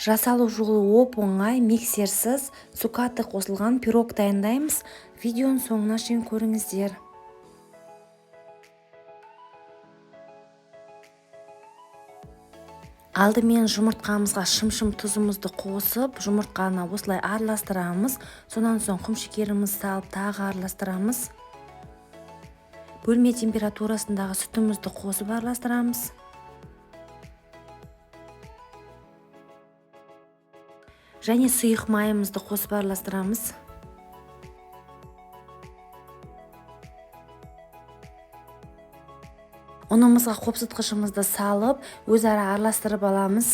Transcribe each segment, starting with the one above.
Жасалу жолы оп-оңай, миксерсіз, цукаты қосылған пирог дайындаймыз. Видеоның соңына шейін көріңіздер. Алдымен жұмыртқамызға шым-шым тұзымызды қосып, жұмыртқаны осылай араластырамыз. Сонан соң құмшекерімізді салып, тағы араластырамыз. Бөлме температурасындағы сүтімізді қосып араластырамыз. Және сұйық майымызды қосып араластырамыз. Ұнымызға қопсытқышымызды салып, өзара араластырып аламыз.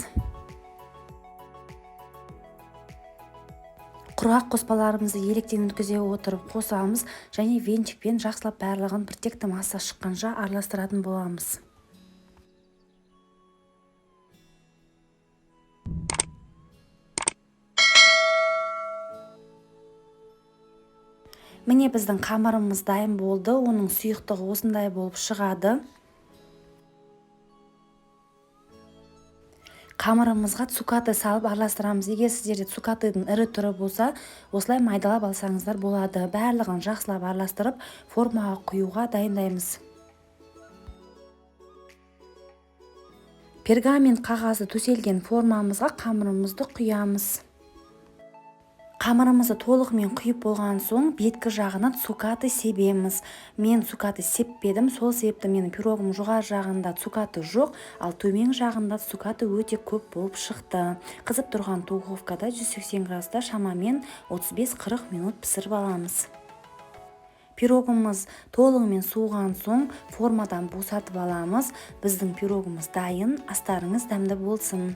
Құрғақ қоспаларымызды електен өткізе отырып қосамыз және венчикпен жақсылап барлығын біртекті масса шыққанша араластыратын боламыз. Міне біздің қамырымыз дайын болды. Оның сұйықтығы осындай болып шығады. Қамырымызға цукаты салып араластырамыз. Егер сіздерде цукатыдың ірі түрі болса, осылай майдалап алсаңыздар болады. Барлығын жақсылап араластырып, формаға құюға дайындаймыз. Пергамент қағазы төселген формамызға қамырымызды құямыз. Қамырымызды толығымен құйып болған соң беткі жағына цукаты себеміз. Мен цукаты сеппедім, сол себепті менің пирогым жоғары жағында цукаты жоқ, ал төмен жағында цукаты өте көп болып шықты. Қызып тұрған духовкада 180 градуста шамамен 35-40 минут пісіріп аламыз. Пирогымыз толығымен суыған соң формадан босатып аламыз. Біздің пирогымыз дайын, астарыңыз дәмді болсын.